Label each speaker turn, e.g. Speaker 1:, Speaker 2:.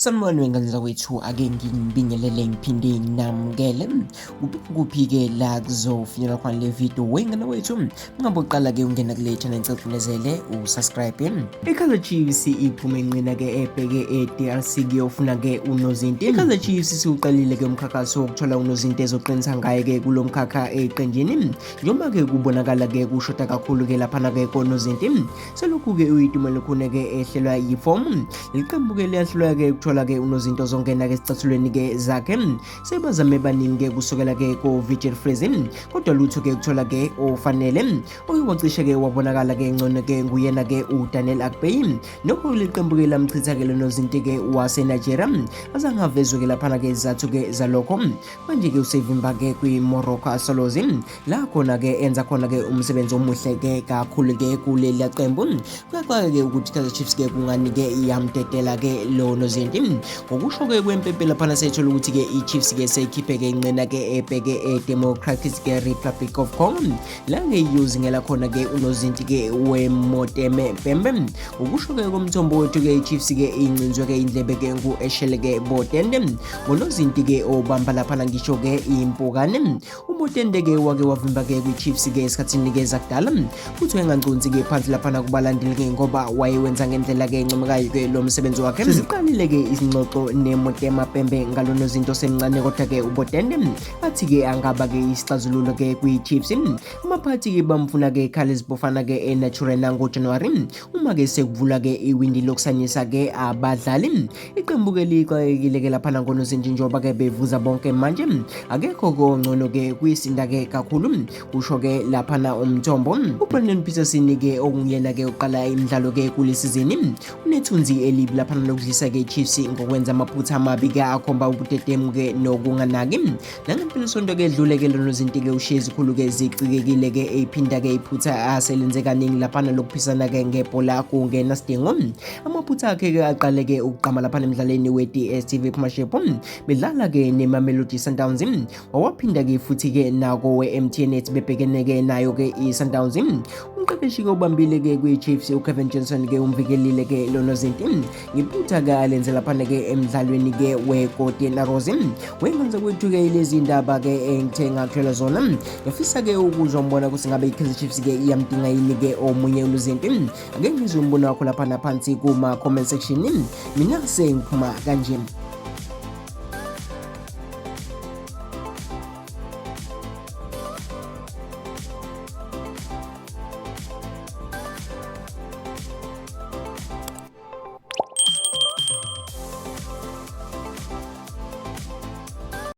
Speaker 1: Sanibonani wengane zakwethu, ake nginibingelele ngiphinde nginamukele. Kuphi-ke la kuzofinyelela khona le video wengane wethu. Ngabe uqala-ke ungena kule channel ngicela usubscribe. IKaizer Chiefs iphume inqina-ke ebheke eDRC kuyofuna-ke unozinti. IKaizer Chiefs isiwuqalile-ke umkhankaso wokuthola unozinti ezoqinisa ngaye-ke kulo mkhakha eqenjini. Njengoba-ke kubonakala-ke kushoda kakhulu-ke laphana-ke konozinti. Selokhu-ke u-Itumeleng Khune-ke ehlelwa yifomu. Leli qembu-ke liyahluleka ukuthola-ke unozinti ozongena-ke esicathulweni-ke zakhe. Sebazame baningi-ke kusukela-ke ko-vigil freeze, kodwa lutho-ke ukuthola-ke ofanele. Owacishe-ke wabonakala-ke ngcono-ke nguyena-ke uDaniel Akpeyi. Nokho leli qembu-ke lamchitha-ke lonozinti-ke wase-Nigeria. Azange avezwe-ke laphana-ke izathu-ke zalokho. Manje-ke usevimba-ke kwi-Morocco asolozi. La khona-ke enza khona-ke umsebenzi omuhle-ke kakhulu-ke kuleli qembu. Kuyaxaka-ke ukuthi iKaizer Chiefs-ke kungani-ke iyamdedela-ke lo nozinti. Ngokusho-ke kwempempe laphana sethola ukuthi-ke i-Chiefs-ke seyikhiphe-ke inqina-ke ebheke Democratic Republic of Congo. La-ke iyozingela khona-ke unozinti-ke wemoteme pembe. Ngokusho-ke komthombo wethu-ke i-Chiefs-ke incinzwe-ke indlebe-ke ngu-Eshele-ke botende. Ngonozinti-ke obamba laphana ngisho-ke impukane. Ubotende-ke wake wavimba-ke kwi-Chiefs-ke esikhathini-ke zakudala. Futhi wayenganconsi-ke phansi laphana kubalandeli-ke ngoba wayewenza ngendlela-ke encomekayo-ke lo msebenzi wakhe. Siqalile-ke izingxoxo nemotema pembe ngalono zinto semncane, kodwa-ke ubotende athi-ke angaba-ke isixazululo-ke kwi-Chiefs. Amaphathi-ke bamfuna-ke Kaizer bofana-ke e-natural ngoJanuwari uma-ke sekuvula-ke iwindi lokusanyisa-ke abadlali. Iqembu-ke liqakekile-ke laphana ngonozinti njengoba-ke bevuza bonke manje. Akekho-ke ongcono-ke kuyisinda-ke kakhulu, kusho-ke laphana umthombo. uBrandon Peterson-ke okunguyena-ke uqala imidlalo-ke kule sizini unethunzi elibi laphana lokudlisa-ke i-Chiefs ngokwenza amaphutha amabi-ke akhomba ubudedemu-ke nokunganaki. Nangempelasonto-ke edlule-ke lonozinti-ke ushezi khulu-ke zicikekile-ke eyiphinda-ke iphutha aselenze kaningi laphana lokuphisana-ke ngebhola kungena sidingo. Amaphutha akhe-ke aqale-ke ukuqama laphana emdlalweni we-DStv Premiership bedlala-ke neMamelodi Sundowns. Wawaphinda-ke futhi-ke nako we-MTN bebhekene-ke nayo-ke i-Sundowns. Umqeqeshi-ke obambile-ke kwi-Chiefs uKevin Johnson-ke umvikelile-ke lonozinti ngephutha-ke alenze laphana-ke emdlalweni-ke weGolden Rose. Wengenza kwethu-ke lezi ndaba-ke engithe ngakuthola zona. Ngifisa-ke ukuzwa umbona ukuthi ngabe iKaizer Chiefs-ke iyamdinga yini-ke omunye unozinti. Ake ngizwe umbono wakho laphana phansi kuma comment section. Mina sengiphuma kanje.